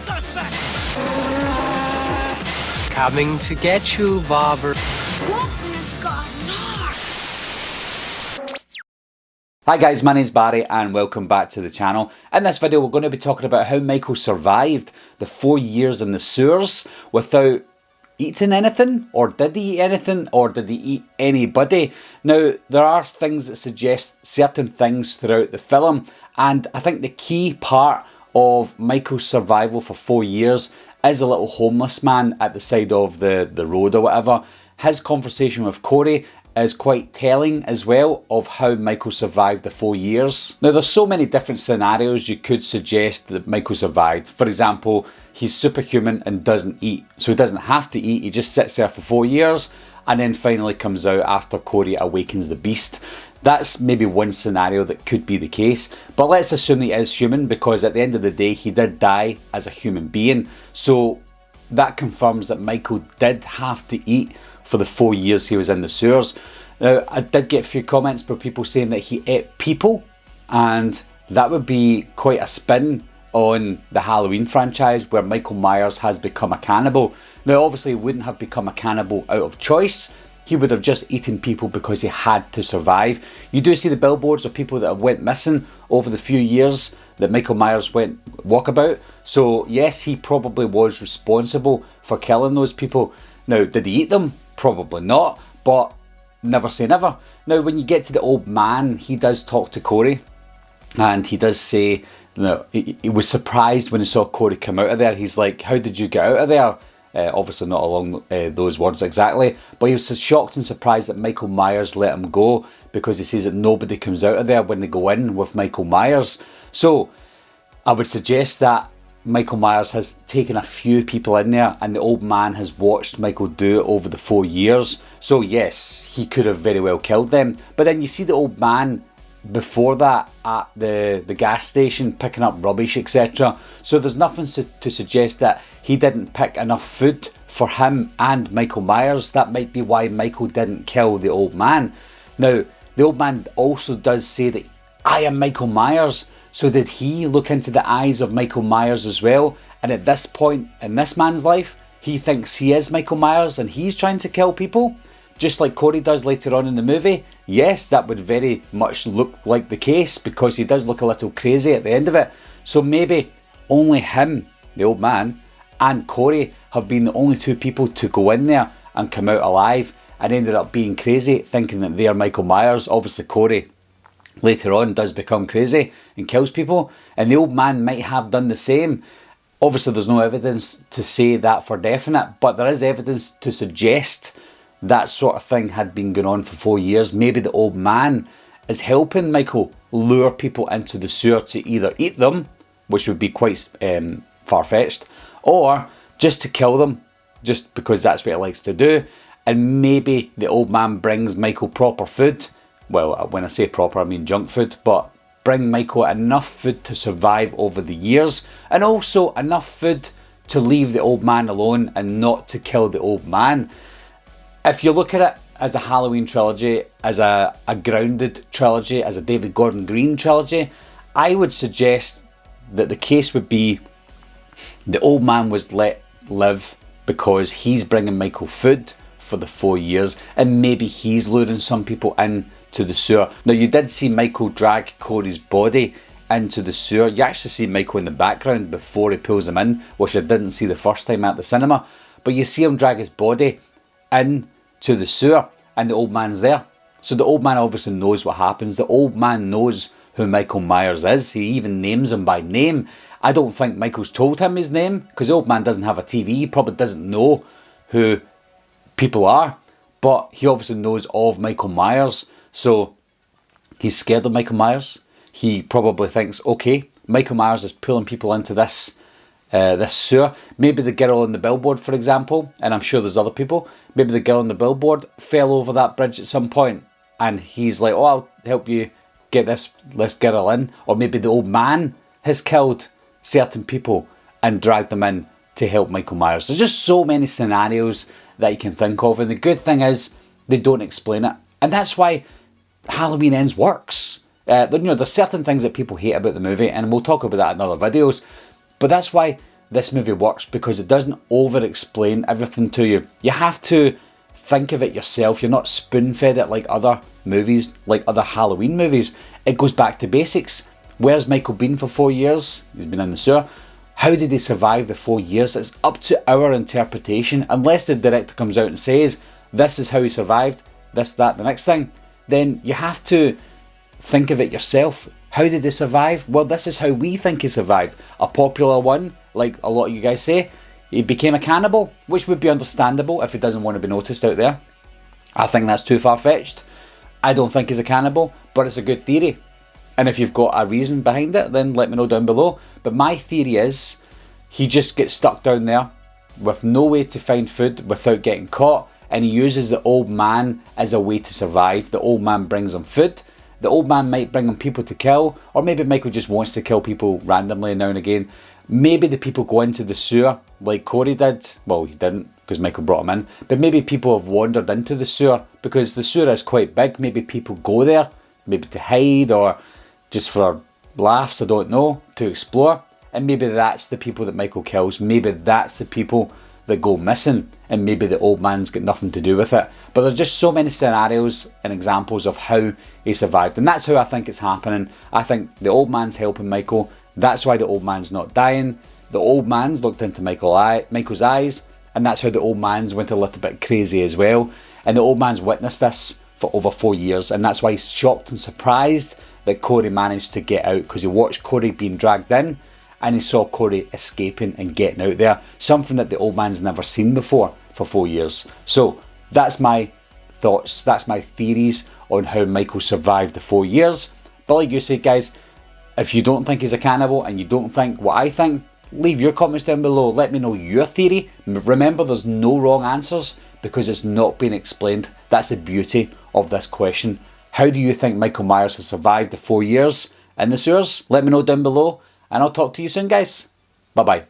suspect! Coming to get you, Bobber. Hi guys, my name's Barry and welcome back to the channel. In this video we're going to be talking about how Michael survived the 4 years in the sewers without eating anything, or did he eat anything, or did he eat anybody? Now there are things that suggest certain things throughout the film, and I think the key part of Michael's survival for 4 years is a little homeless man at the side of the road or whatever. His conversation with Corey is quite telling as well of how Michael survived the 4 years. Now there's so many different scenarios you could suggest that Michael survived. For example, he's superhuman and doesn't eat, so he doesn't have to eat, he just sits there for 4 years and then finally comes out after Corey awakens the beast. That's maybe one scenario that could be the case, but let's assume he is human, because at the end of the day he did die as a human being, so that confirms that Michael did have to eat for the 4 years he was in the sewers. Now I did get a few comments by people saying that he ate people, and that would be quite a spin on the Halloween franchise where Michael Myers has become a cannibal. Now obviously he wouldn't have become a cannibal out of choice, he would have just eaten people because he had to survive. You do see the billboards of people that have went missing over the few years that Michael Myers went walkabout, so yes, he probably was responsible for killing those people. Now did he eat them? Probably not, but never say never. Now when you get to the old man, he does talk to Corey and he does say, you know, he was surprised when he saw Corey come out of there. He's like, how did you get out of there? Obviously not along those words exactly, but he was shocked and surprised that Michael Myers let him go, because he says that nobody comes out of there when they go in with Michael Myers. So I would suggest that Michael Myers has taken a few people in there and the old man has watched Michael do it over the 4 years. So yes, he could have very well killed them. But then you see the old man before that at the gas station picking up rubbish, etc. So there's nothing to suggest that he didn't pick enough food for him and Michael Myers. That might be why Michael didn't kill the old man. Now the old man also does say that I am Michael Myers. So did he look into the eyes of Michael Myers as well? And at this point in this man's life, he thinks he is Michael Myers and he's trying to kill people, just like Corey does later on in the movie. Yes, that would very much look like the case, because he does look a little crazy at the end of it. So maybe only him, the old man, and Corey have been the only two people to go in there and come out alive, and ended up being crazy, thinking that they are Michael Myers. Obviously Corey later on does become crazy and kills people, and the old man might have done the same. Obviously there's no evidence to say that for definite, but there is evidence to suggest that sort of thing had been going on for 4 years. Maybe the old man is helping Michael lure people into the sewer to either eat them, which would be quite far-fetched, or just to kill them, just because that's what he likes to do. And maybe the old man brings Michael proper food. Well, when I say proper, I mean junk food, but bring Michael enough food to survive over the years, and also enough food to leave the old man alone and not to kill the old man. If you look at it as a Halloween trilogy, as a grounded trilogy, as a David Gordon Green trilogy, I would suggest that the case would be the old man was let live because he's bringing Michael food for the 4 years, and maybe he's luring some people in to the sewer. Now you did see Michael drag Corey's body into the sewer. You actually see Michael in the background before he pulls him in, which I didn't see the first time at the cinema, but you see him drag his body in to the sewer and the old man's there. So the old man obviously knows what happens. The old man knows who Michael Myers is. He even names him by name. I don't think Michael's told him his name, because the old man doesn't have a TV. He probably doesn't know who people are, but he obviously knows of Michael Myers. So he's scared of Michael Myers. He probably thinks, okay, Michael Myers is pulling people into this sewer. Maybe the girl on the billboard, for example, and I'm sure there's other people, maybe the girl on the billboard fell over that bridge at some point and he's like, oh, I'll help you get this girl in. Or maybe the old man has killed certain people and dragged them in to help Michael Myers. There's just so many scenarios that you can think of, and the good thing is they don't explain it, and that's why Halloween Ends works. There's certain things that people hate about the movie, and we'll talk about that in other videos, but that's why this movie works because it doesn't over-explain everything to you. You have to think of it yourself. You're not spoon-fed it like other movies, like other Halloween movies. It goes back to basics. Where's Michael been for 4 years? He's been in the sewer. How did he survive the 4 years? It's up to our interpretation. Unless the director comes out and says, this is how he survived, this, that, the next thing, then you have to think of it yourself. How did he survive? Well, this is how we think he survived. A popular one, like a lot of you guys say, he became a cannibal, which would be understandable if he doesn't want to be noticed out there. I think that's too far-fetched. I don't think he's a cannibal, but it's a good theory. And if you've got a reason behind it, then let me know down below. But my theory is, he just gets stuck down there with no way to find food without getting caught, and he uses the old man as a way to survive. The old man brings him food. The old man might bring him people to kill, or maybe Michael just wants to kill people randomly now and again. Maybe the people go into the sewer like Corey did. Well, he didn't because Michael brought him in. But maybe people have wandered into the sewer because the sewer is quite big. Maybe people go there, maybe to hide or just for laughs, I don't know, to explore. And maybe that's the people that Michael kills. Maybe that's the people that go missing, and maybe the old man's got nothing to do with it. But there's just so many scenarios and examples of how he survived, and that's how I think it's happening. I think the old man's helping Michael. That's why the old man's not dying. The old man's looked into Michael's eyes, and that's how the old man's went a little bit crazy as well. And the old man's witnessed this for over 4 years, and that's why he's shocked and surprised that Corey managed to get out, because he watched Corey being dragged in, and he saw Corey escaping and getting out there. Something that the old man's never seen before for 4 years. So that's my thoughts, that's my theories on how Michael survived the 4 years. But like you said, guys, if you don't think he's a cannibal and you don't think what I think, leave your comments down below. Let me know your theory. Remember, there's no wrong answers because it's not been explained. That's the beauty of this question. How do you think Michael Myers has survived the 4 years in the sewers? Let me know down below, and I'll talk to you soon, guys. Bye-bye.